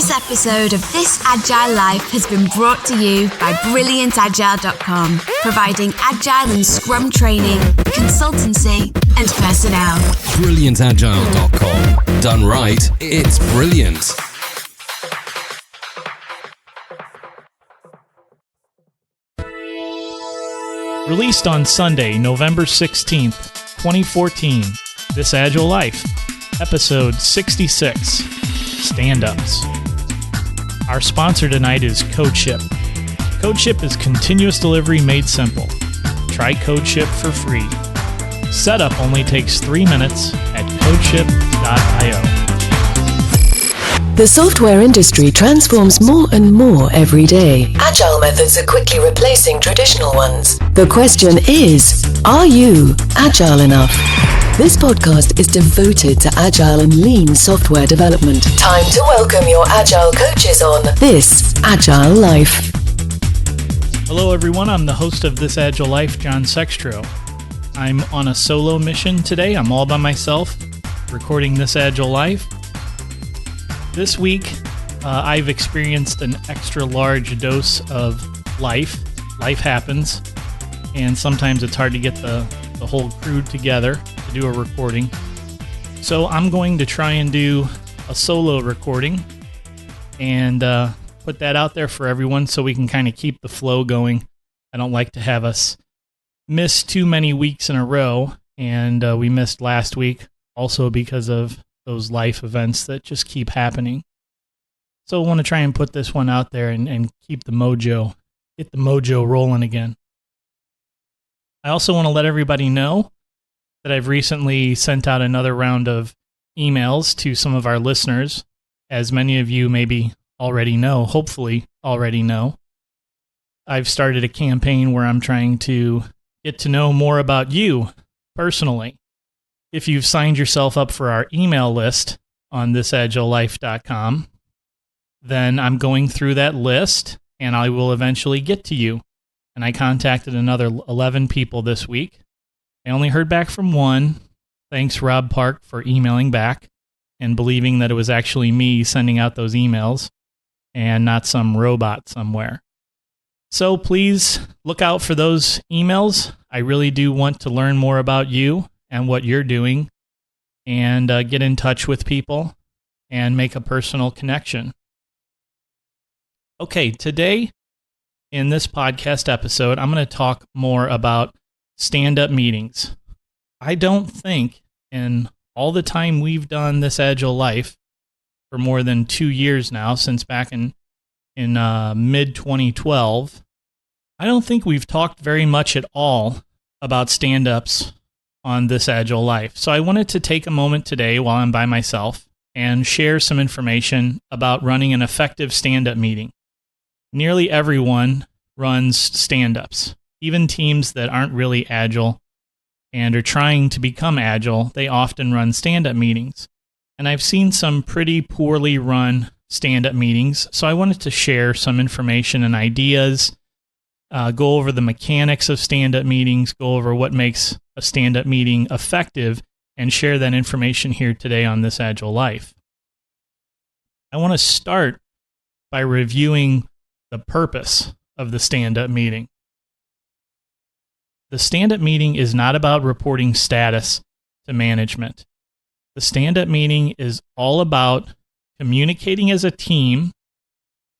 This episode of This Agile Life has been brought to you by BrilliantAgile.com, providing Agile and Scrum training, consultancy, and personnel. BrilliantAgile.com. Done right, it's brilliant. Released on Sunday, November 16th, 2014, This Agile Life, Episode 66, Standups. Our sponsor tonight is CodeShip. CodeShip is continuous delivery made simple. Try CodeShip for free. Setup only takes 3 minutes at codeship.io. The software industry transforms more and more every day. Agile methods are quickly replacing traditional ones. The question is, are you agile enough? This podcast is devoted to agile and lean software development. Time to welcome your agile coaches on This Agile Life. Hello everyone, I'm the host of This Agile Life, John Sextro. I'm on a solo mission today. I'm all by myself, recording This Agile Life. This week, I've experienced an extra large dose of life. Life happens, and sometimes it's hard to get the whole crew together to do a recording. So I'm going to try and do a solo recording and put that out there for everyone so we can kind of keep the flow going. I don't like to have us miss too many weeks in a row, and we missed last week also because of those life events that just keep happening. So I want to try and put this one out there and keep the mojo, get the mojo rolling again. I also want to let everybody know that I've recently sent out another round of emails to some of our listeners. As many of you maybe already know, hopefully already know, I've started a campaign where I'm trying to get to know more about you personally. If you've signed yourself up for our email list on thisagilelife.com, then I'm going through that list and I will eventually get to you. And I contacted another 11 people this week. I only heard back from one. Thanks, Rob Park, for emailing back and believing that it was actually me sending out those emails and not some robot somewhere. So please look out for those emails. I really do want to learn more about you and what you're doing, and get in touch with people and make a personal connection. Okay, today in this podcast episode, I'm going to talk more about stand-up meetings. I don't think in all the time we've done This Agile Life for more than 2 years now, since back in mid-2012, I don't think we've talked very much at all about stand-ups on This Agile Life. So I wanted to take a moment today while I'm by myself and share some information about running an effective stand-up meeting. Nearly everyone runs stand-ups. Even teams that aren't really agile and are trying to become agile, they often run stand-up meetings. And I've seen some pretty poorly run stand-up meetings, so I wanted to share some information and ideas, go over the mechanics of stand-up meetings, go over what makes a stand-up meeting effective, and share that information here today on This Agile Life. I want to start by reviewing the purpose of the stand-up meeting. The stand-up meeting is not about reporting status to management. The stand-up meeting is all about communicating as a team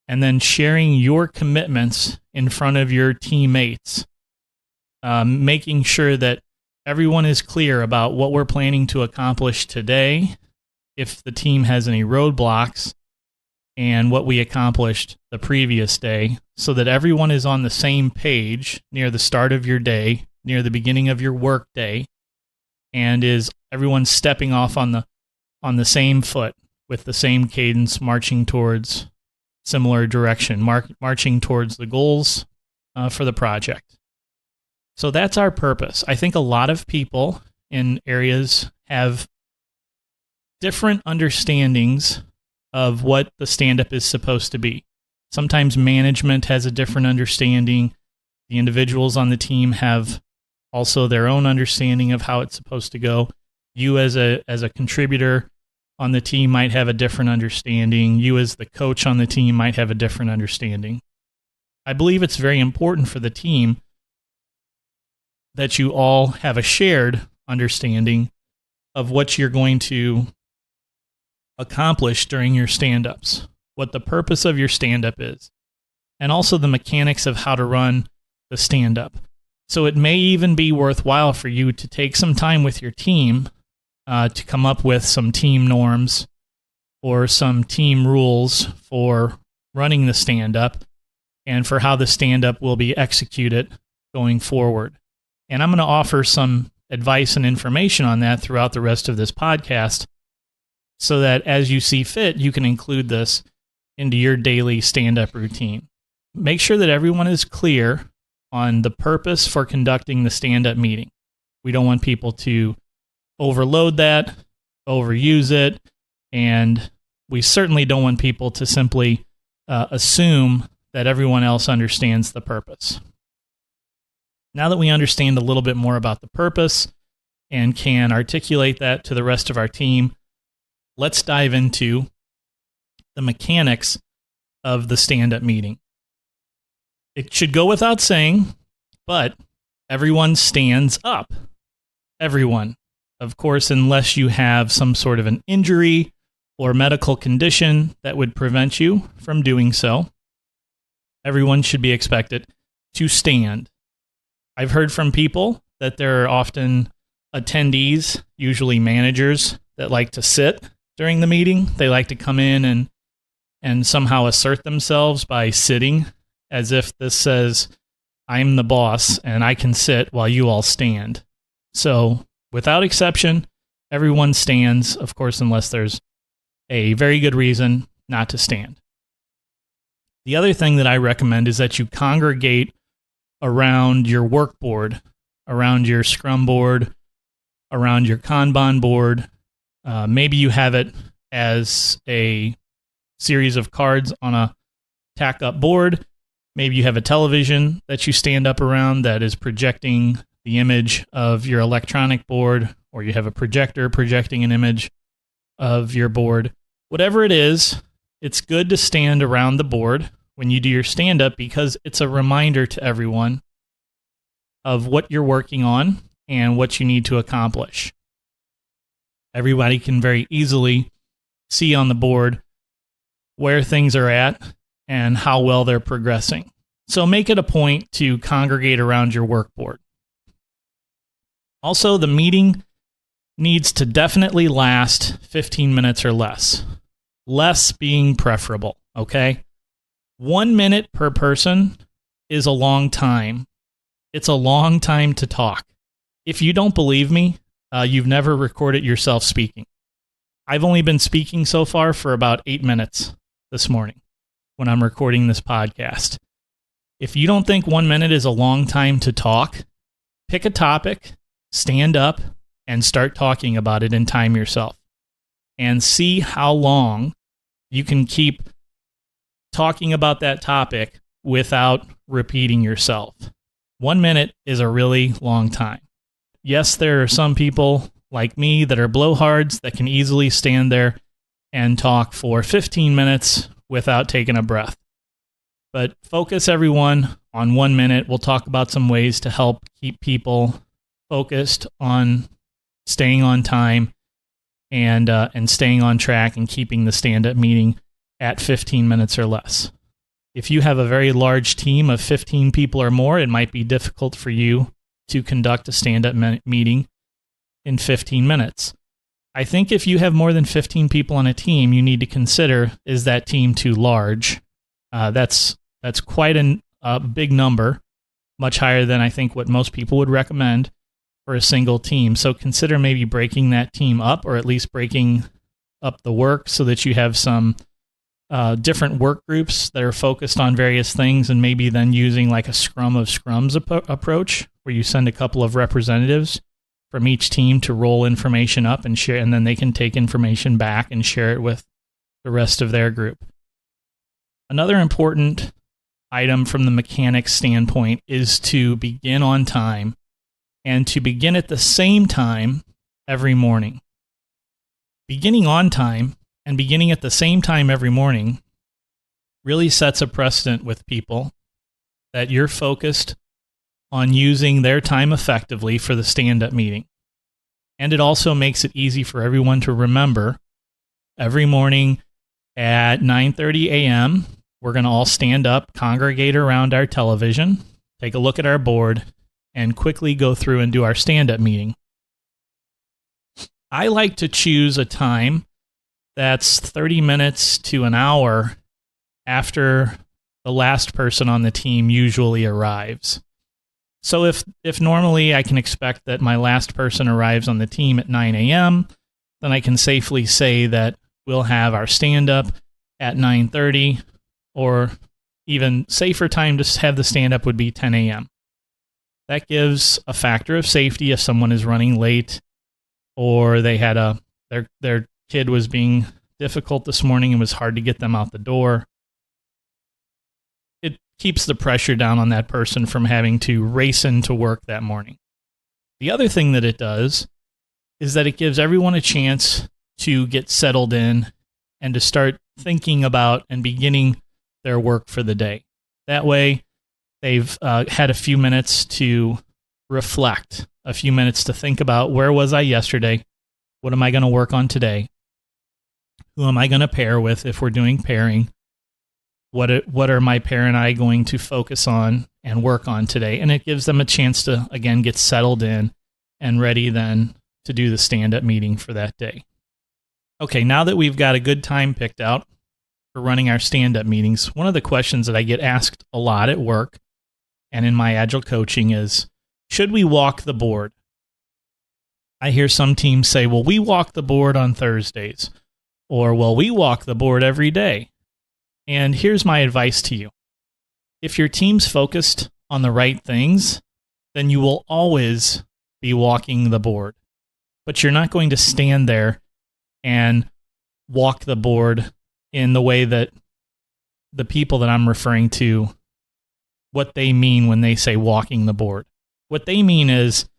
and then sharing your commitments in front of your teammates, making sure that everyone is clear about what we're planning to accomplish today, if the team has any roadblocks, and what we accomplished the previous day, so that everyone is on the same page near the start of your day, near the beginning of your work day, and is everyone stepping off on the same foot with the same cadence, marching towards similar direction, marching towards the goals for the project. So that's our purpose. I think a lot of people in areas have different understandings of what the stand-up is supposed to be. Sometimes management has a different understanding. The individuals on the team have also their own understanding of how it's supposed to go. You as a contributor on the team might have a different understanding. You as the coach on the team might have a different understanding. I believe it's very important for the team that you all have a shared understanding of what you're going to accomplish during your stand-ups, what the purpose of your stand-up is, and also the mechanics of how to run the stand-up. So it may even be worthwhile for you to take some time with your team to come up with some team norms or some team rules for running the stand-up and for how the stand-up will be executed going forward. And I'm going to offer some advice and information on that throughout the rest of this podcast so that as you see fit, you can include this into your daily stand-up routine. Make sure that everyone is clear on the purpose for conducting the stand-up meeting. We don't want people to overload that, overuse it, and we certainly don't want people to simply assume that everyone else understands the purpose. Now that we understand a little bit more about the purpose and can articulate that to the rest of our team, let's dive into the mechanics of the stand-up meeting. It should go without saying, but everyone stands up. Everyone. Of course, unless you have some sort of an injury or medical condition that would prevent you from doing so, everyone should be expected to stand. I've heard from people that there are often attendees, usually managers, that like to sit during the meeting. They like to come in and somehow assert themselves by sitting, as if this says, I'm the boss and I can sit while you all stand. So, without exception, everyone stands, of course, unless there's a very good reason not to stand. The other thing that I recommend is that you congregate around your work board, around your Scrum board, around your Kanban board. Maybe you have it as a series of cards on a tack-up board. Maybe you have a television that you stand up around that is projecting the image of your electronic board, or you have a projector projecting an image of your board. Whatever it is, it's good to stand around the board when you do your stand-up because it's a reminder to everyone of what you're working on and what you need to accomplish. Everybody can very easily see on the board where things are at and how well they're progressing. So make it a point to congregate around your work board. Also, the meeting needs to definitely last 15 minutes or less. Less being preferable, okay? 1 minute per person is a long time. It's a long time to talk. If you don't believe me, you've never recorded yourself speaking. I've only been speaking so far for about 8 minutes this morning when I'm recording this podcast. If you don't think 1 minute is a long time to talk, pick a topic, stand up, and start talking about it and time yourself. And see how long you can keep talking about that topic without repeating yourself. 1 minute is a really long time. Yes, there are some people like me that are blowhards that can easily stand there and talk for 15 minutes without taking a breath. But focus everyone on 1 minute. We'll talk about some ways to help keep people focused on staying on time and staying on track and keeping the stand-up meeting at 15 minutes or less. If you have a very large team of 15 people or more, it might be difficult for you to conduct a stand-up meeting in 15 minutes. I think if you have more than 15 people on a team, you need to consider, is that team too large? That's quite a big number, much higher than I think what most people would recommend for a single team. So consider maybe breaking that team up, or at least breaking up the work so that you have some different work groups that are focused on various things, and maybe then using like a scrum of scrums approach where you send a couple of representatives from each team to roll information up and share, and then they can take information back and share it with the rest of their group. Another important item from the mechanics standpoint is to begin on time and to begin at the same time every morning. beginning on time and beginning at the same time every morning really sets a precedent with people that you're focused on using their time effectively for the stand-up meeting. And it also makes it easy for everyone to remember every morning at 9:30 a.m., we're going to all stand up, congregate around our television, take a look at our board, and quickly go through and do our stand-up meeting. I like to choose a time that's 30 minutes to an hour after the last person on the team usually arrives. So if normally I can expect that my last person arrives on the team at 9 a.m., then I can safely say that we'll have our stand-up at 9:30, or even safer time to have the stand-up would be 10 a.m. That gives a factor of safety if someone is running late, or they had their kid was being difficult this morning and was hard to get them out the door. It keeps the pressure down on that person from having to race into work that morning. The other thing that it does is that it gives everyone a chance to get settled in and to start thinking about and beginning their work for the day. That way, they've had a few minutes to reflect, a few minutes to think about, where was I yesterday? What am I going to work on today? Who am I going to pair with if we're doing pairing? What are my pair and I going to focus on and work on today? And it gives them a chance to, again, get settled in and ready then to do the stand-up meeting for that day. Okay, now that we've got a good time picked out for running our stand-up meetings, one of the questions that I get asked a lot at work and in my Agile coaching is, should we walk the board? I hear some teams say, well, we walk the board on Thursdays, or, well, we walk the board every day. And here's my advice to you. If your team's focused on the right things, then you will always be walking the board. But you're not going to stand there and walk the board in the way that the people that I'm referring to, what they mean when they say walking the board. What they mean is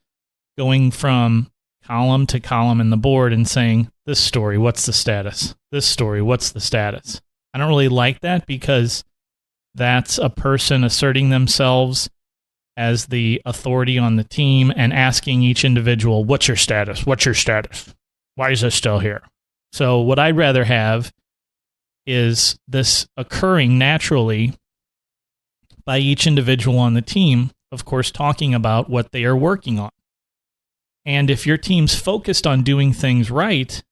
going from column to column in the board and saying, this story, what's the status? This story, what's the status? I don't really like that, because that's a person asserting themselves as the authority on the team and asking each individual, what's your status? What's your status? Why is this still here? So what I'd rather have is this occurring naturally by each individual on the team, of course, talking about what they are working on. And if your team's focused on doing things right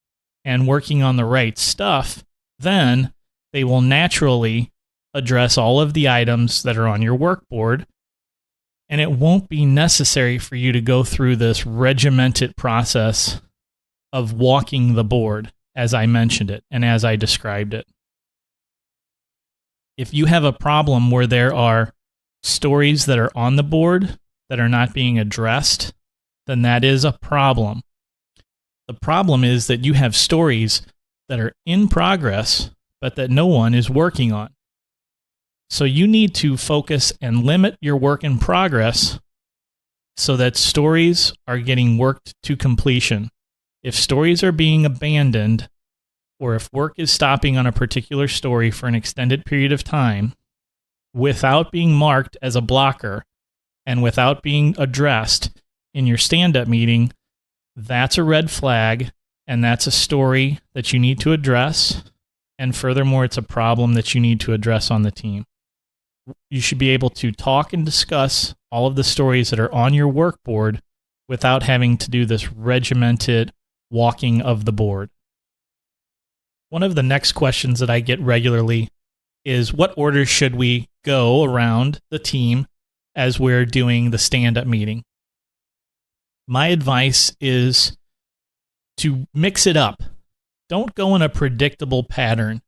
and working on the right stuff, then they will naturally address all of the items that are on your work board, and it won't be necessary for you to go through this regimented process of walking the board, as I mentioned it and as I described it. If you have a problem where there are stories that are on the board that are not being addressed, then that is a problem. The problem is that you have stories that are in progress, but that no one is working on. So you need to focus and limit your work in progress so that stories are getting worked to completion. If stories are being abandoned, or if work is stopping on a particular story for an extended period of time without being marked as a blocker and without being addressed in your stand-up meeting, that's a red flag, and that's a story that you need to address. And furthermore, it's a problem that you need to address on the team. You should be able to talk and discuss all of the stories that are on your work board without having to do this regimented walking of the board. One of the next questions that I get regularly is, what order should we go around the team as we're doing the stand-up meeting? My advice is to mix it up. Don't go in a predictable pattern,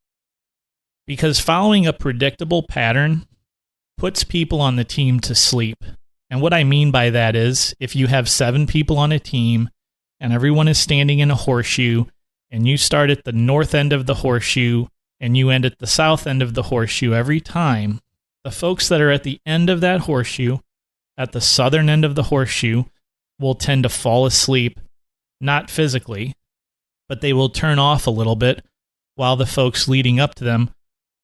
because following a predictable pattern puts people on the team to sleep. And what I mean by that is, if you have 7 people on a team and everyone is standing in a horseshoe, and you start at the north end of the horseshoe and you end at the south end of the horseshoe every time, the folks that are at the end of that horseshoe, at the southern end of the horseshoe, will tend to fall asleep, not physically, but they will turn off a little bit while the folks leading up to them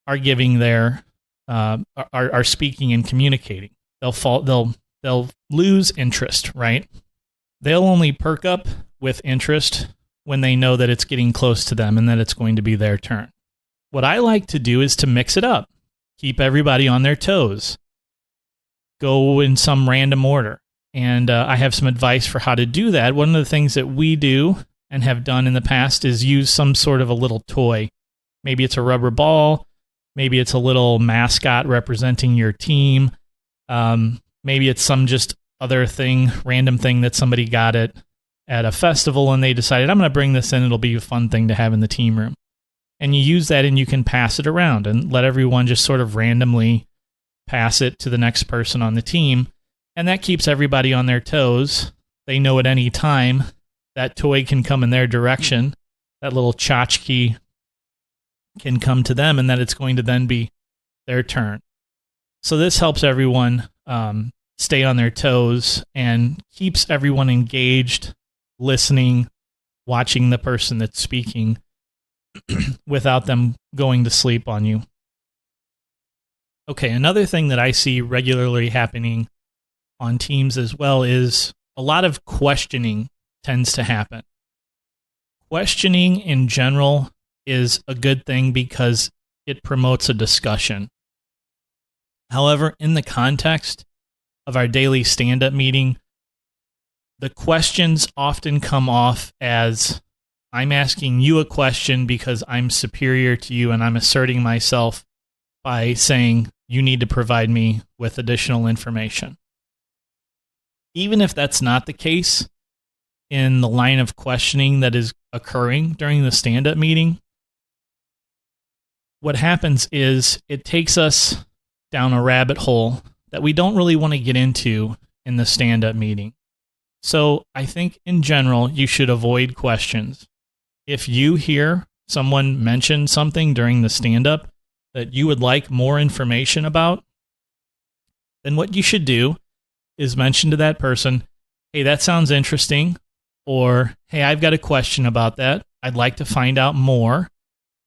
are giving their are speaking and communicating. They'll lose interest, right? They'll only perk up with interest when they know that it's getting close to them and that it's going to be their turn. What I like to do is to mix it up, keep everybody on their toes, go in some random order. And I have some advice for how to do that. One of the things that we do and have done in the past is use some sort of a little toy. Maybe it's a rubber ball. Maybe it's a little mascot representing your team. Maybe it's some just other thing, random thing that somebody got at a festival and they decided, I'm going to bring this in. It'll be a fun thing to have in the team room. And you use that and you can pass it around and let everyone just sort of randomly pass it to the next person on the team. And that keeps everybody on their toes. They know at any time that toy can come in their direction. That little tchotchke can come to them and that it's going to then be their turn. So this helps everyone stay on their toes and keeps everyone engaged, listening, watching the person that's speaking without them going to sleep on you. Okay, another thing that I see regularly happening on teams as well is a lot of questioning tends to happen. Questioning in general is a good thing because it promotes a discussion. However, in the context of our daily stand-up meeting, the questions often come off as I'm asking you a question because I'm superior to you and I'm asserting myself by saying you need to provide me with additional information. Even if that's not the case in the line of questioning that is occurring during the stand-up meeting, what happens is it takes us down a rabbit hole that we don't really want to get into in the stand-up meeting. So I think in general, you should avoid questions. If you hear someone mention something during the stand-up that you would like more information about, then what you should do is mention to that person, hey, that sounds interesting, or hey, I've got a question about that. I'd like to find out more,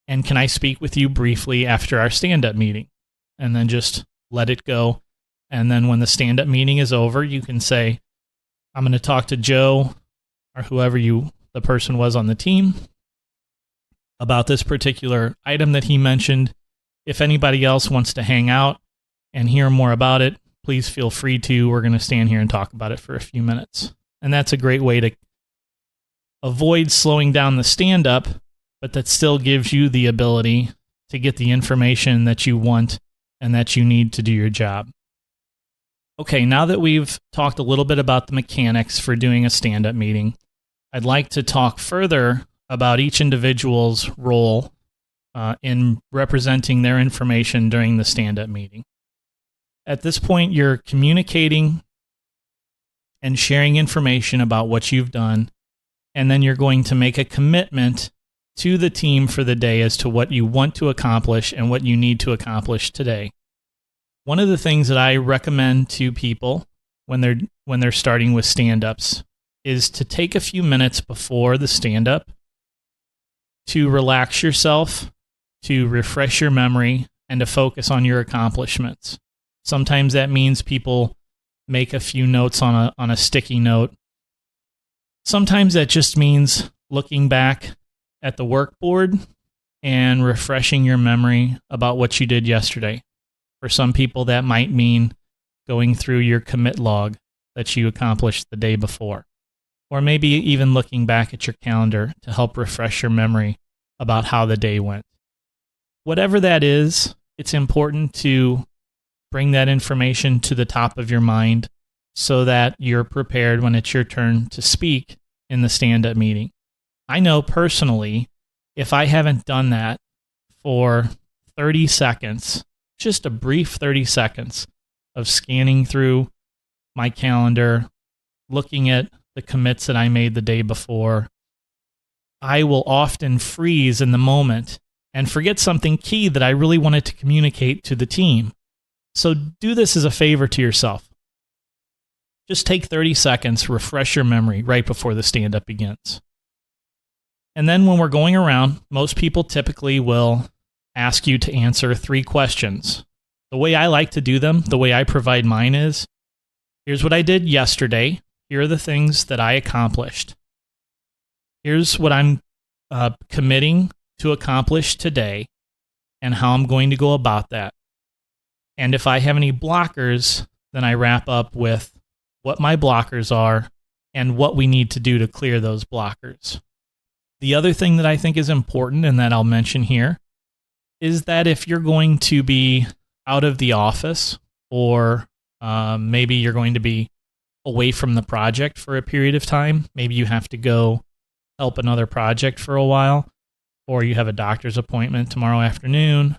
and can I speak with you briefly after our stand-up meeting? And then just let it go. And then when the stand-up meeting is over, you can say, I'm going to talk to Joe or whoever the person was on the team about this particular item that he mentioned. If anybody else wants to hang out and hear more about it, please feel free to. We're going to stand here and talk about it for a few minutes. And that's a great way to avoid slowing down the stand-up, but that still gives you the ability to get the information that you want and that you need to do your job. Okay, now that we've talked a little bit about the mechanics for doing a stand-up meeting, I'd like to talk further about each individual's role in representing their information during the stand-up meeting. At this point, you're communicating and sharing information about what you've done, and then you're going to make a commitment to the team for the day as to what you want to accomplish and what you need to accomplish today. One of the things that I recommend to people when they're starting with stand-ups is to take a few minutes before the stand-up to relax yourself, to refresh your memory, and to focus on your accomplishments. Sometimes that means people make a few notes on a sticky note. Sometimes that just means looking back at the workboard and refreshing your memory about what you did yesterday. For some people, that might mean going through your commit log that you accomplished the day before. Or maybe even looking back at your calendar to help refresh your memory about how the day went. Whatever that is, it's important to bring that information to the top of your mind so that you're prepared when it's your turn to speak in the stand-up meeting. I know personally, if I haven't done that for 30 seconds, just a brief 30 seconds of scanning through my calendar, looking at the commits that I made the day before, I will often freeze in the moment and forget something key that I really wanted to communicate to the team. So do this as a favor to yourself. Just take 30 seconds, refresh your memory right before the stand-up begins. And then when we're going around, most people typically will ask you to answer 3 questions. The way I like to do them, the way I provide mine is, here's what I did yesterday. Here are the things that I accomplished. Here's what I'm committing to accomplish today and how I'm going to go about that. And if I have any blockers, then I wrap up with what my blockers are and what we need to do to clear those blockers. The other thing that I think is important and that I'll mention here is that if you're going to be out of the office or maybe you're going to be away from the project for a period of time, maybe you have to go help another project for a while, or you have a doctor's appointment tomorrow afternoon,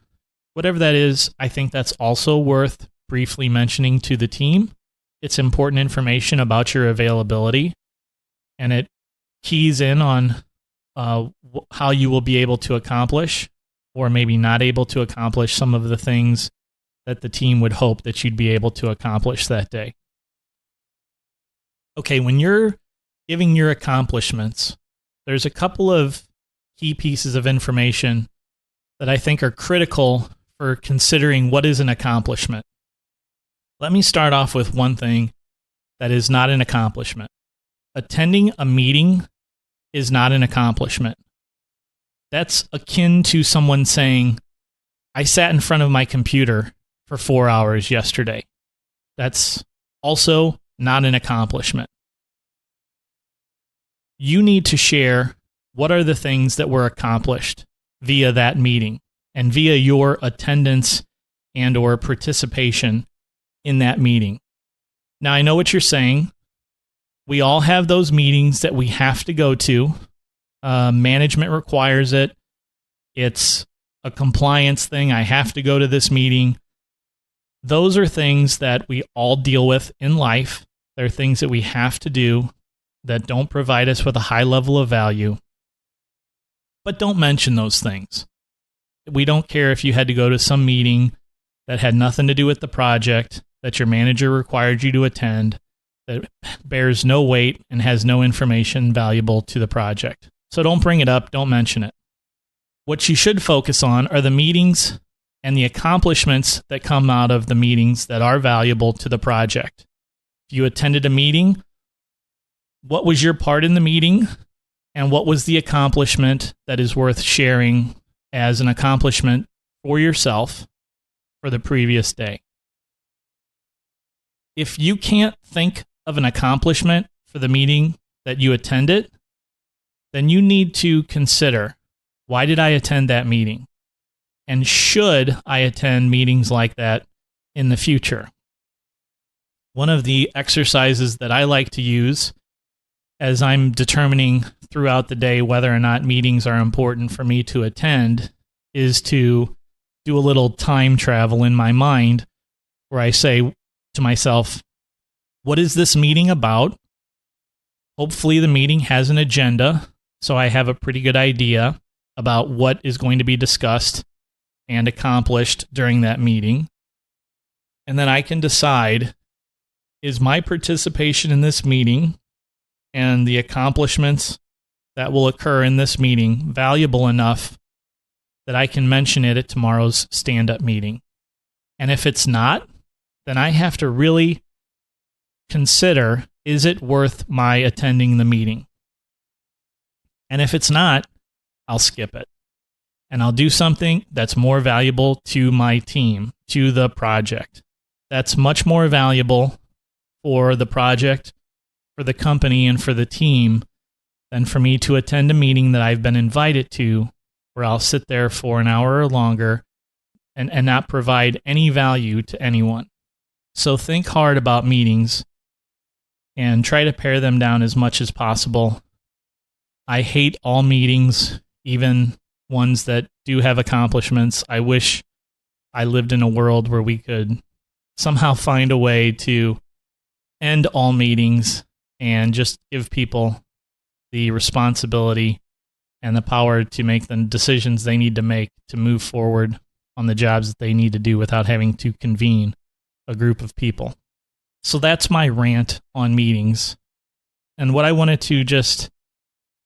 whatever that is, I think that's also worth briefly mentioning to the team. It's important information about your availability, and it keys in on how you will be able to accomplish or maybe not able to accomplish some of the things that the team would hope that you'd be able to accomplish that day. Okay, when you're giving your accomplishments, there's a couple of key pieces of information that I think are critical for considering what is an accomplishment. Let me start off with one thing that is not an accomplishment. Attending a meeting is not an accomplishment. That's akin to someone saying, I sat in front of my computer for 4 hours yesterday. That's also not an accomplishment. You need to share what are the things that were accomplished via that meeting and via your attendance and or participation in that meeting. Now, I know what you're saying. We all have those meetings that we have to go to. Management requires it. It's a compliance thing. I have to go to this meeting. Those are things that we all deal with in life. They're things that we have to do that don't provide us with a high level of value. But don't mention those things. We don't care if you had to go to some meeting that had nothing to do with the project, that your manager required you to attend, that bears no weight and has no information valuable to the project. So don't bring it up, don't mention it. What you should focus on are the meetings and the accomplishments that come out of the meetings that are valuable to the project. If you attended a meeting, what was your part in the meeting? And what was the accomplishment that is worth sharing as an accomplishment for yourself for the previous day? If you can't think of an accomplishment for the meeting that you attended, then you need to consider, why did I attend that meeting? And should I attend meetings like that in the future? One of the exercises that I like to use as I'm determining throughout the day whether or not meetings are important for me to attend is to do a little time travel in my mind where I say to myself, what is this meeting about? Hopefully the meeting has an agenda, so I have a pretty good idea about what is going to be discussed and accomplished during that meeting. And then I can decide, is my participation in this meeting and the accomplishments that will occur in this meeting valuable enough that I can mention it at tomorrow's stand-up meeting? And if it's not, then I have to really consider, is it worth my attending the meeting? And if it's not, I'll skip it. And I'll do something that's more valuable to my team, to the project. That's much more valuable for the project, for the company, and for the team than for me to attend a meeting that I've been invited to where I'll sit there for an hour or longer and not provide any value to anyone. So think hard about meetings and try to pare them down as much as possible. I hate all meetings, even ones that do have accomplishments. I wish I lived in a world where we could somehow find a way to end all meetings and just give people the responsibility and the power to make the decisions they need to make to move forward on the jobs that they need to do without having to convene a group of people. So that's my rant on meetings. And what I wanted to just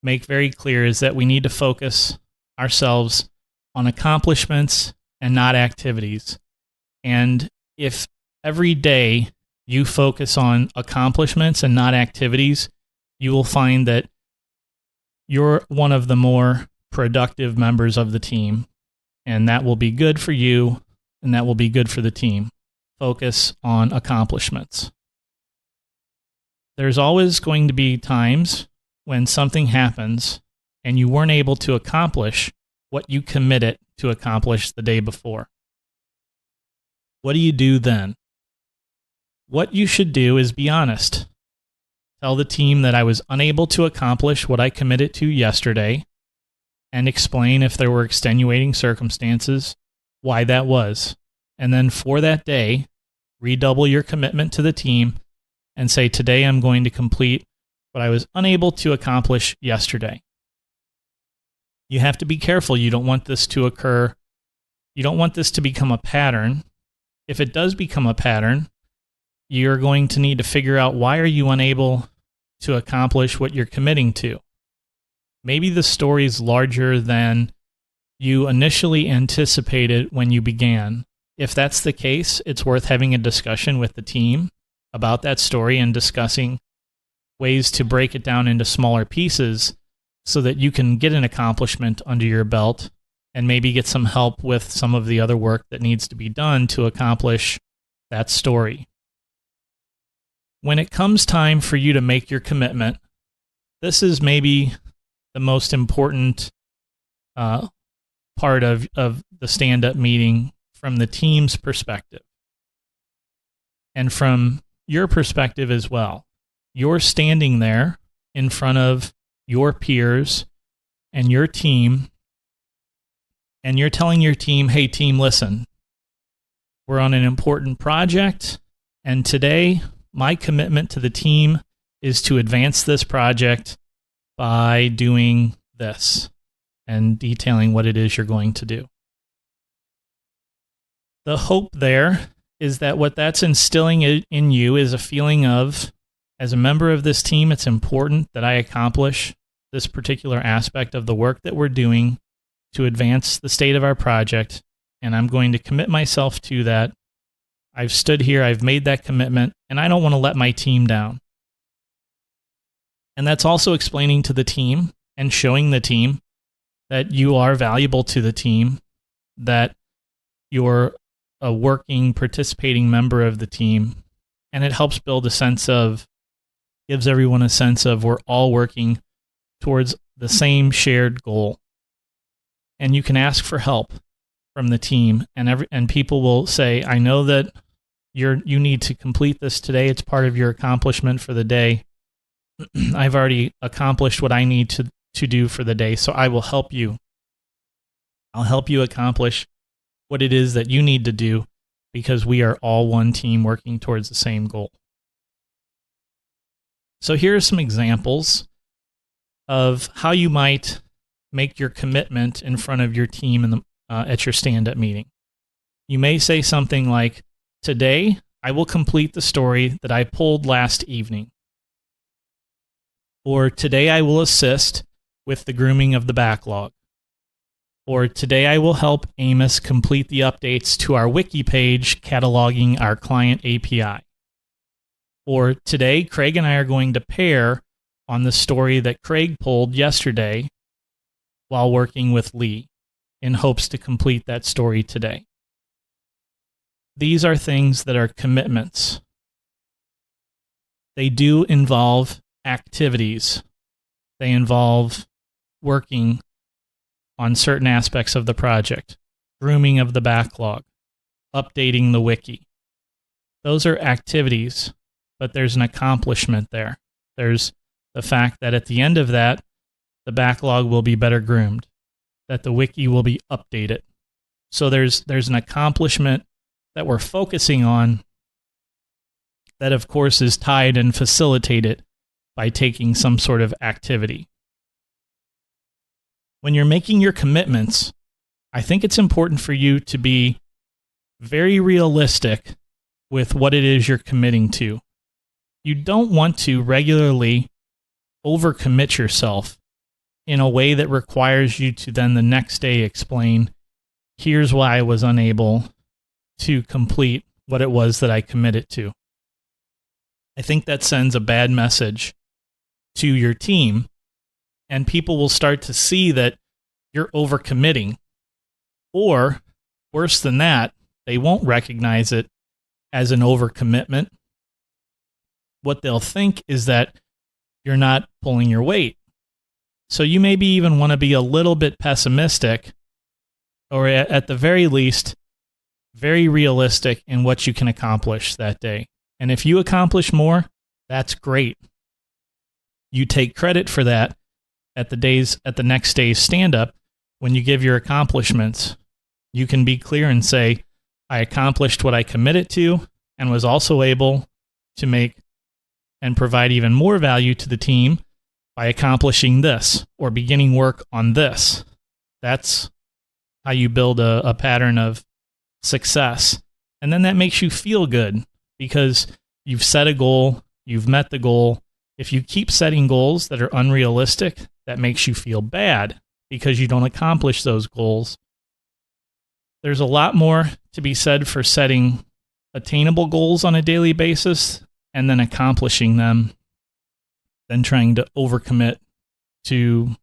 make very clear is that we need to focus ourselves on accomplishments and not activities. And if every day you focus on accomplishments and not activities, you will find that you're one of the more productive members of the team, and that will be good for you, and that will be good for the team. Focus on accomplishments. There's always going to be times when something happens and you weren't able to accomplish what you committed to accomplish the day before. What do you do then? What you should do is be honest. Tell the team that I was unable to accomplish what I committed to yesterday, and explain if there were extenuating circumstances, why that was. And then for that day, redouble your commitment to the team and say, today I'm going to complete what I was unable to accomplish yesterday. You have to be careful. You don't want this to occur. You don't want this to become a pattern. If it does become a pattern, you're going to need to figure out, why are you unable to accomplish what you're committing to? Maybe the story is larger than you initially anticipated when you began. If that's the case, it's worth having a discussion with the team about that story and discussing ways to break it down into smaller pieces so that you can get an accomplishment under your belt and maybe get some help with some of the other work that needs to be done to accomplish that story. When it comes time for you to make your commitment, this is maybe the most important part of the stand-up meeting from the team's perspective and from your perspective as well. You're standing there in front of your peers and your team, and you're telling your team, hey team, listen, we're on an important project, and today my commitment to the team is to advance this project by doing this and detailing what it is you're going to do. The hope there is that what that's instilling in you is a feeling of, as a member of this team, it's important that I accomplish this particular aspect of the work that we're doing to advance the state of our project, and I'm going to commit myself to that. I've stood here, I've made that commitment, and I don't want to let my team down. And that's also explaining to the team and showing the team that you are valuable to the team, that you're a working, participating member of the team, and it helps build a sense of, gives everyone a sense of, we're all working towards the same shared goal. And you can ask for help from the team, and people will say, I know that you need to complete this today. It's part of your accomplishment for the day. I've already accomplished what I need to do for the day, so I will help you. I'll help you accomplish what it is that you need to do, because we are all one team working towards the same goal. So here are some examples of how you might make your commitment in front of your team at your stand-up meeting. You may say something like, today I will complete the story that I pulled last evening. Or today I will assist with the grooming of the backlog. Or today I will help Amos complete the updates to our wiki page cataloging our client API. Or today Craig and I are going to pair on the story that Craig pulled yesterday while working with Lee, in hopes to complete that story today. These are things that are commitments. They do involve activities. They involve working on certain aspects of the project, grooming of the backlog, updating the wiki. Those are activities, but there's an accomplishment there. There's the fact that at the end of that, the backlog will be better groomed, that the wiki will be updated. So there's an accomplishment that we're focusing on that, of course, is tied and facilitated by taking some sort of activity. When you're making your commitments, I think it's important for you to be very realistic with what it is you're committing to. You don't want to regularly overcommit yourself in a way that requires you to then the next day explain, here's why I was unable to complete what it was that I committed to. I think that sends a bad message to your team, and people will start to see that you're overcommitting. Or, worse than that, they won't recognize it as an overcommitment. What they'll think is that you're not pulling your weight. So you maybe even want to be a little bit pessimistic, or at the very least, very realistic in what you can accomplish that day. And if you accomplish more, that's great. You take credit for that at the next day's stand-up. When you give your accomplishments, you can be clear and say, I accomplished what I committed to and was also able to make and provide even more value to the team by accomplishing this or beginning work on this. That's how you build a pattern of success. And then that makes you feel good because you've set a goal, you've met the goal. If you keep setting goals that are unrealistic, that makes you feel bad because you don't accomplish those goals. There's a lot more to be said for setting attainable goals on a daily basis and then accomplishing them than trying to overcommit to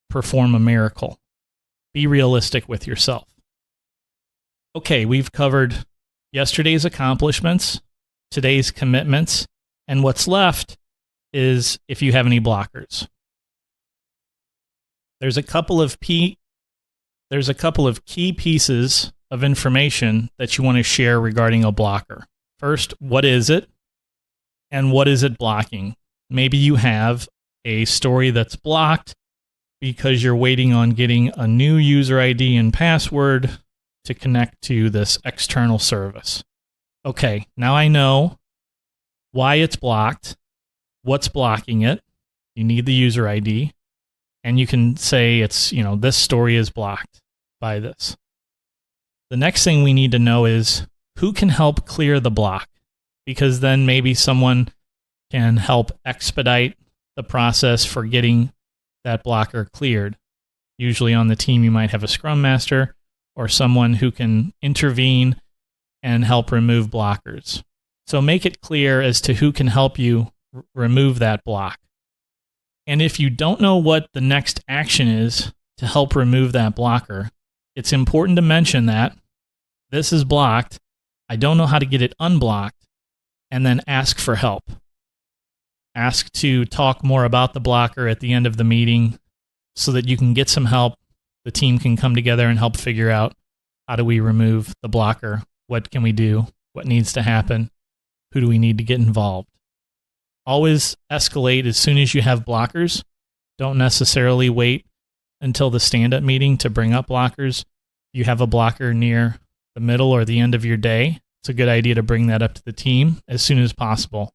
perform a miracle. Be realistic with yourself. Okay, we've covered yesterday's accomplishments, today's commitments, and what's left is if you have any blockers. There's a couple of key pieces of information that you want to share regarding a blocker. First, what is it? And what is it blocking? Maybe you have a story that's blocked because you're waiting on getting a new user ID and password to connect to this external service. Okay, now I know why it's blocked, what's blocking it. You need the user ID. And you can say it's, this story is blocked by this. The next thing we need to know is who can help clear the block, because then maybe someone can help expedite the process for getting that blocker cleared. Usually on the team, you might have a scrum master or someone who can intervene and help remove blockers. So make it clear as to who can help you remove that block. And if you don't know what the next action is to help remove that blocker, it's important to mention that this is blocked. I don't know how to get it unblocked, and then ask for help. Ask to talk more about the blocker at the end of the meeting so that you can get some help. The team can come together and help figure out how do we remove the blocker? What can we do? What needs to happen? Who do we need to get involved? Always escalate as soon as you have blockers. Don't necessarily wait until the stand-up meeting to bring up blockers. If you have a blocker near the middle or the end of your day, it's a good idea to bring that up to the team as soon as possible,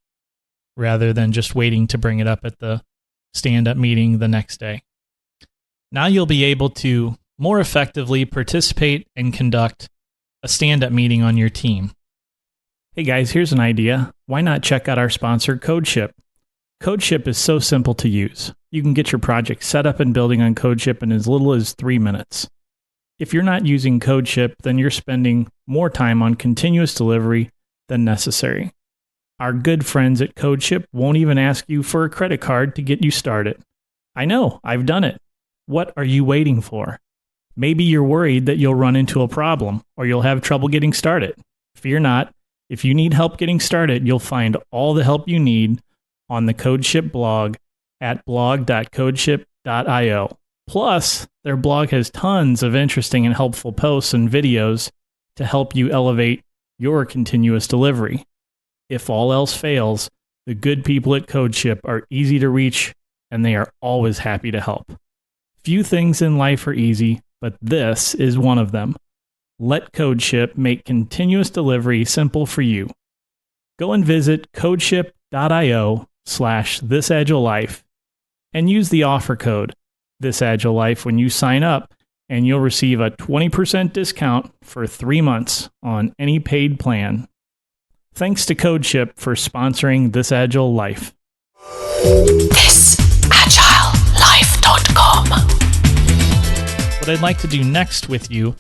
rather than just waiting to bring it up at the stand-up meeting the next day. Now you'll be able to more effectively participate and conduct a stand-up meeting on your team. Hey guys, here's an idea. Why not check out our sponsor, CodeShip? CodeShip is so simple to use. You can get your project set up and building on CodeShip in as little as 3 minutes. If you're not using CodeShip, then you're spending more time on continuous delivery than necessary. Our good friends at CodeShip won't even ask you for a credit card to get you started. I know, I've done it. What are you waiting for? Maybe you're worried that you'll run into a problem or you'll have trouble getting started. Fear not. If you need help getting started, you'll find all the help you need on the CodeShip blog at blog.codeship.io. Plus, their blog has tons of interesting and helpful posts and videos to help you elevate your continuous delivery. If all else fails, the good people at CodeShip are easy to reach, and they are always happy to help. Few things in life are easy, but this is one of them. Let CodeShip make continuous delivery simple for you. Go and visit codeship.io/thisagilelife and use the offer code thisagilelife when you sign up, and you'll receive a 20% discount for 3 months on any paid plan. Thanks to CodeShip for sponsoring This Agile Life. ThisAgileLife.com What I'd like to do next with you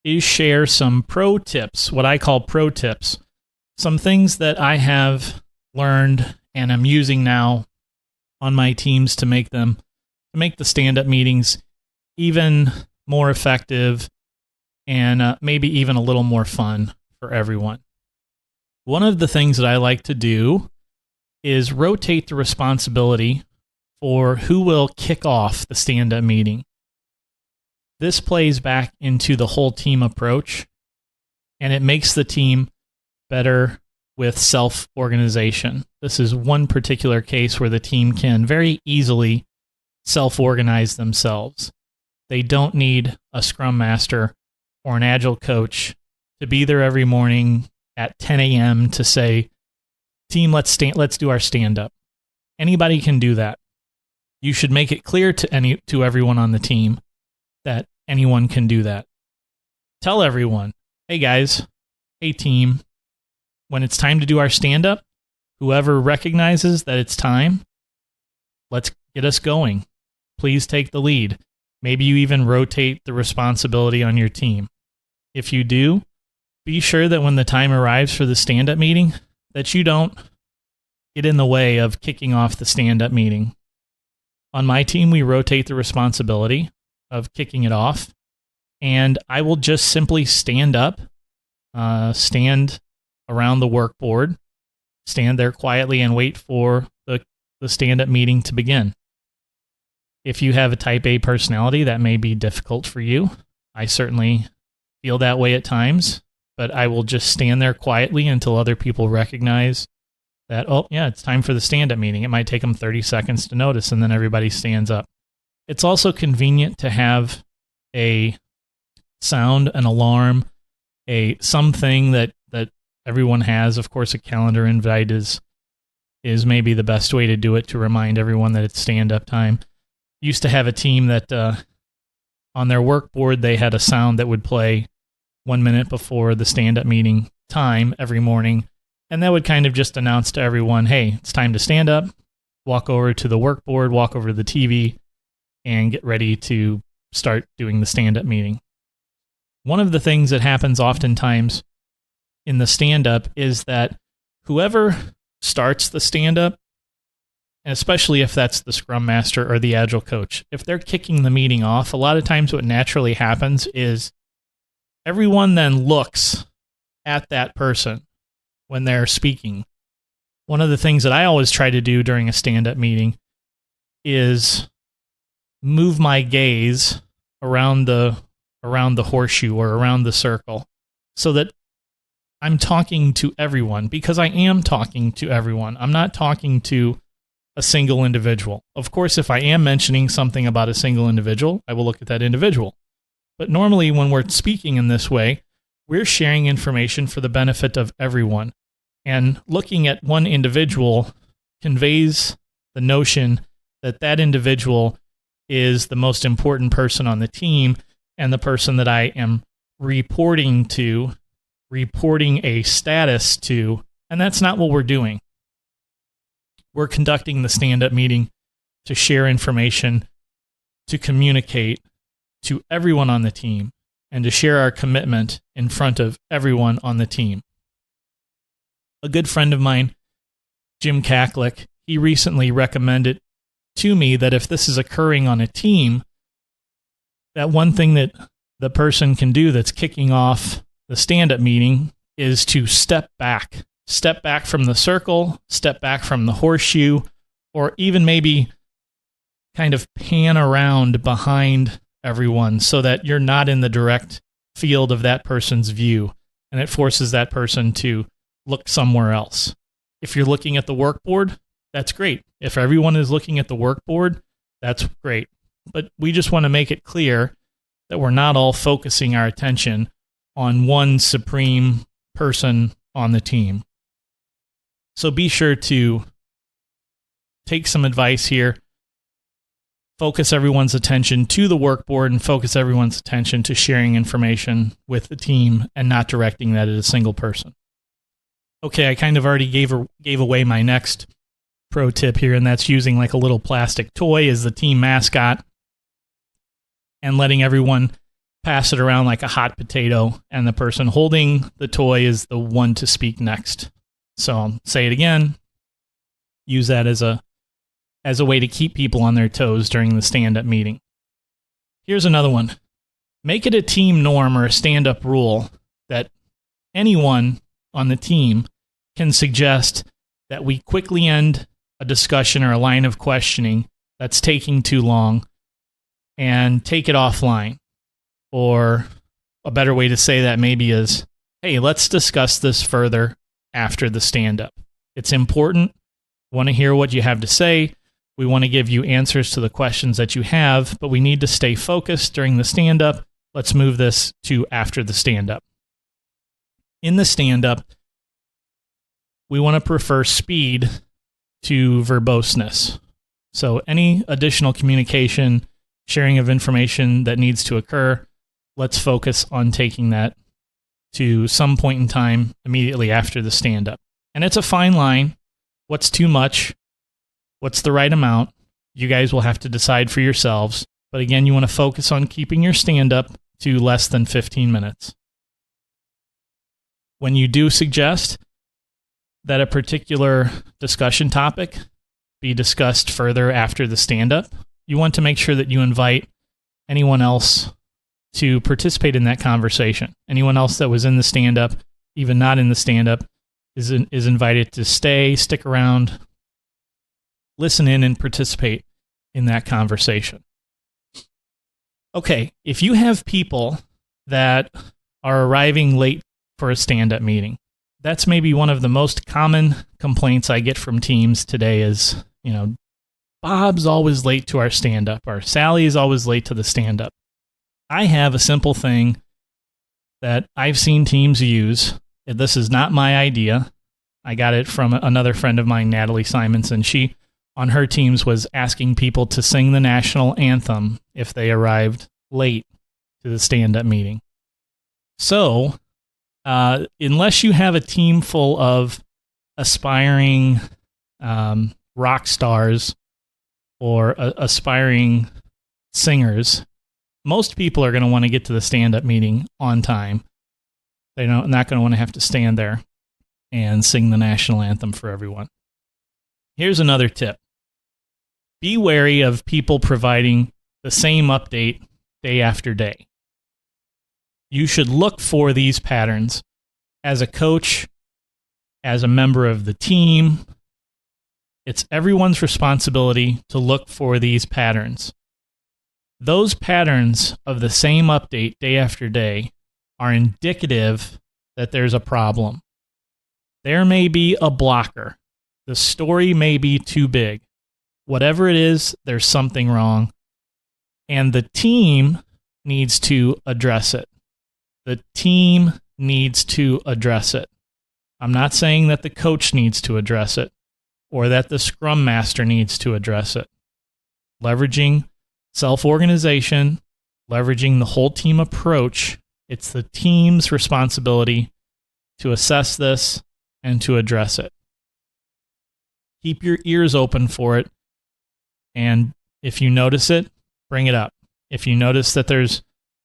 is share some pro tips, what I call pro tips, some things that I have learned and I'm using now on my teams to make the stand-up meetings even more effective and maybe even a little more fun for everyone. One of the things that I like to do is rotate the responsibility for who will kick off the stand-up meeting. This plays back into the whole team approach, and it makes the team better with self-organization. This is one particular case where the team can very easily self-organize themselves. They don't need a scrum master or an agile coach to be there every morning at 10 a.m. to say, team, let's do our stand-up. Anybody can do that. You should make it clear to everyone on the team that anyone can do that. Tell everyone, hey guys, hey team, when it's time to do our stand-up, whoever recognizes that it's time, let's get us going. Please take the lead. Maybe you even rotate the responsibility on your team. If you do, be sure that when the time arrives for the stand-up meeting, that you don't get in the way of kicking off the stand-up meeting. On my team, we rotate the responsibility of kicking it off, and I will just simply stand up, stand around the workboard, stand there quietly and wait for the stand-up meeting to begin. If you have a type A personality, that may be difficult for you. I certainly feel that way at times, but I will just stand there quietly until other people recognize that, oh, yeah, it's time for the stand-up meeting. It might take them 30 seconds to notice, and then everybody stands up. It's also convenient to have a sound, an alarm, something that everyone has. Of course, a calendar invite is maybe the best way to do it, to remind everyone that it's stand-up time. Used to have a team that on their workboard, they had a sound that would play 1 minute before the stand-up meeting time every morning, and that would kind of just announce to everyone, hey, it's time to stand up, walk over to the workboard, walk over to the TV, and get ready to start doing the stand-up meeting. One of the things that happens oftentimes in the stand-up is that whoever starts the stand-up, and especially if that's the scrum master or the agile coach, if they're kicking the meeting off, a lot of times what naturally happens is everyone then looks at that person when they're speaking. One of the things that I always try to do during a stand-up meeting is move my gaze around the horseshoe or around the circle so that I'm talking to everyone, because I am talking to everyone. I'm not talking to a single individual. Of course, if I am mentioning something about a single individual, I will look at that individual. But normally when we're speaking in this way, we're sharing information for the benefit of everyone. And looking at one individual conveys the notion that that individual is the most important person on the team and the person that I am reporting a status to, and that's not what we're doing. We're conducting the stand-up meeting to share information, to communicate to everyone on the team, and to share our commitment in front of everyone on the team. A good friend of mine, Jim Kaklick, he recently recommended to me that if this is occurring on a team, that one thing that the person can do that's kicking off the stand-up meeting is to step back from the circle, step back from the horseshoe, or even maybe kind of pan around behind everyone so that you're not in the direct field of that person's view, and it forces that person to look somewhere else. If you're looking at the workboard, that's great. If everyone is looking at the workboard, that's great. But we just want to make it clear that we're not all focusing our attention on one supreme person on the team. So be sure to take some advice here. Focus everyone's attention to the workboard and focus everyone's attention to sharing information with the team and not directing that at a single person. Okay, I kind of already gave away my next pro tip here, and that's using like a little plastic toy as the team mascot. and letting everyone pass it around like a hot potato, and the person holding the toy is the one to speak next. So I'll say it again. Use that as a way to keep people on their toes during the stand-up meeting. Here's another one. Make it a team norm or a stand-up rule that anyone on the team can suggest that we quickly end a discussion or a line of questioning that's taking too long and take it offline. Or a better way to say that maybe is, hey, let's discuss this further after the stand-up. It's important. We want to hear what you have to say. We want to give you answers to the questions that you have, but we need to stay focused during the stand-up. Let's move this to after the stand-up. In the stand-up, we want to prefer speed to verboseness. So any additional communication, sharing of information that needs to occur, let's focus on taking that to some point in time immediately after the stand-up. And it's a fine line. What's too much? What's the right amount? You guys will have to decide for yourselves. But again, you want to focus on keeping your stand-up to less than 15 minutes. When you do suggest that a particular discussion topic be discussed further after the stand-up, you want to make sure that you invite anyone else to participate in that conversation. Anyone else that was in the stand-up, even not in the stand-up, is invited to stick around, listen in, and participate in that conversation. Okay, if you have people that are arriving late for a stand-up meeting, that's maybe one of the most common complaints I get from teams today is, Bob's always late to our stand-up, or Sally is always late to the stand-up. I have a simple thing that I've seen teams use. This is not my idea. I got it from another friend of mine, Natalie Simonson. She, on her teams, was asking people to sing the national anthem if they arrived late to the stand-up meeting. So, unless you have a team full of aspiring rock stars or aspiring singers, most people are going to want to get to the stand-up meeting on time. They're not going to want to have to stand there and sing the national anthem for everyone. Here's another tip. Be wary of people providing the same update day after day. You should look for these patterns as a coach, as a member of the team. It's everyone's responsibility to look for these patterns. Those patterns of the same update day after day are indicative that there's a problem. There may be a blocker. The story may be too big. Whatever it is, there's something wrong. And the team needs to address it. The team needs to address it. I'm not saying that the coach needs to address it or that the scrum master needs to address it. Leveraging self-organization, leveraging the whole team approach, it's the team's responsibility to assess this and to address it. Keep your ears open for it, and if you notice it, bring it up. If you notice that there's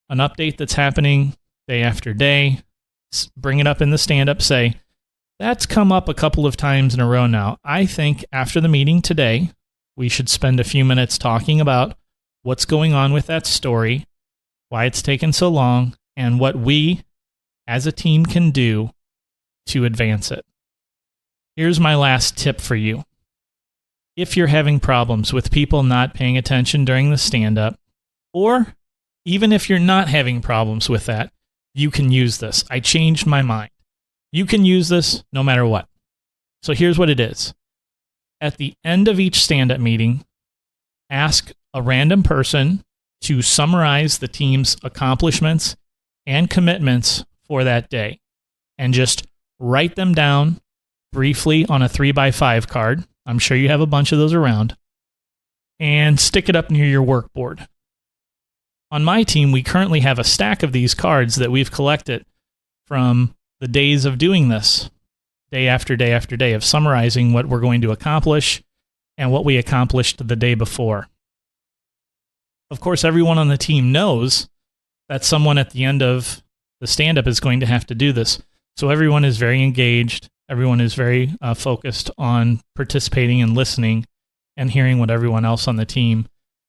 an update that's happening day after day, bring it up in the stand-up, say, that's come up a couple of times in a row now. I think after the meeting today, we should spend a few minutes talking about what's going on with that story, why it's taken so long, and what we as a team can do to advance it. Here's my last tip for you. If you're having problems with people not paying attention during the stand-up, or even if you're not having problems with that, you can use this. I changed my mind. You can use this no matter what. So here's what it is. At the end of each stand-up meeting, ask a random person to summarize the team's accomplishments and commitments for that day, and just write them down briefly on a 3x5 card. I'm sure you have a bunch of those around, and stick it up near your workboard. On my team, we currently have a stack of these cards that we've collected from the days of doing this, day after day after day, of summarizing what we're going to accomplish and what we accomplished the day before. of course, everyone on the team knows that someone at the end of the stand-up is going to have to do this. So everyone is very engaged. Everyone is very focused on participating and listening and hearing what everyone else on the team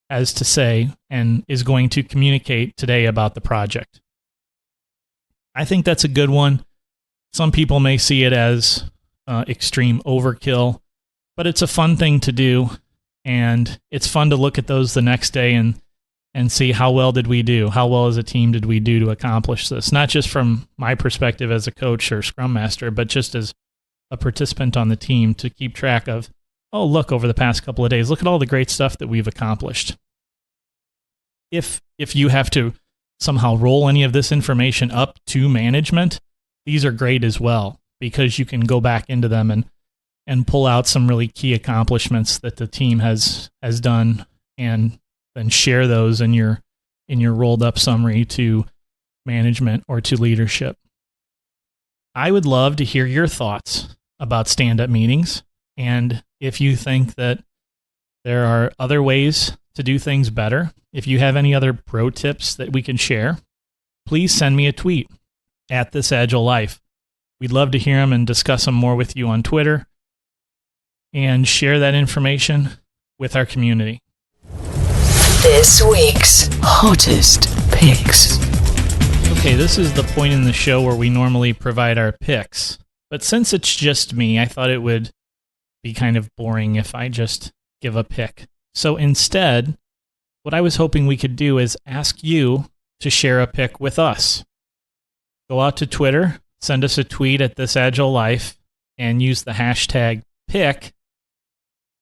has to say and is going to communicate today about the project. I think that's a good one. Some people may see it as extreme overkill, but it's a fun thing to do, and it's fun to look at those the next day and see how well did we do, how well as a team did we do to accomplish this, not just from my perspective as a coach or scrum master, but just as a participant on the team to keep track of, oh, look, over the past couple of days, look at all the great stuff that we've accomplished. If you have to somehow roll any of this information up to management, these are great as well, because you can go back into them and pull out some really key accomplishments that the team has done, and then share those in your rolled up summary to management or to leadership. I would love to hear your thoughts about stand-up meetings, and if you think that there are other ways to do things better, if you have any other pro tips that we can share, please send me a tweet at This Agile Life. We'd love to hear them and discuss them more with you on Twitter, and share that information with our community. This week's hottest picks. Okay, this is the point in the show where we normally provide our picks. But since it's just me, I thought it would be kind of boring if I just give a pick. So instead, what I was hoping we could do is ask you to share a pick with us. Go out to Twitter, send us a tweet at This Agile Life, and use the hashtag pick,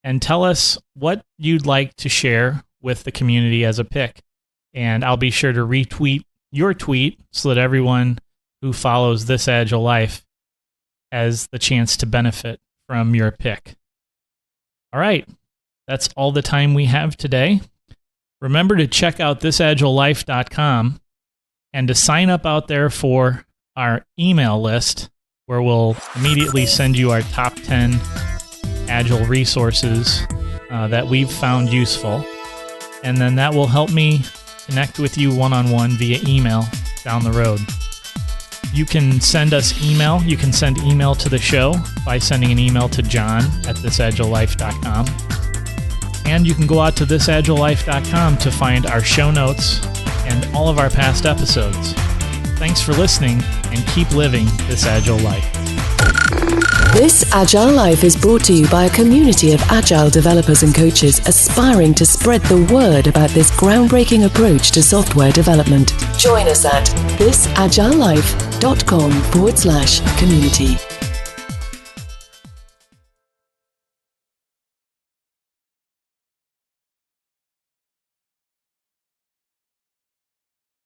and tell us what you'd like to share with the community as a pick. And I'll be sure to retweet your tweet so that everyone who follows This Agile Life has the chance to benefit from your pick. All right, that's all the time we have today. Remember to check out thisagilelife.com and to sign up out there for our email list, where we'll immediately send you our top 10 Agile resources that we've found useful. And then that will help me connect with you one-on-one via email down the road. You can send us email. You can send email to the show by sending an email to John at thisagilelife.com. And you can go out to thisagilelife.com to find our show notes and all of our past episodes. Thanks for listening, and keep living this Agile life. This Agile Life is brought to you by a community of Agile developers and coaches aspiring to spread the word about this groundbreaking approach to software development. Join us at thisagilelife.com/community.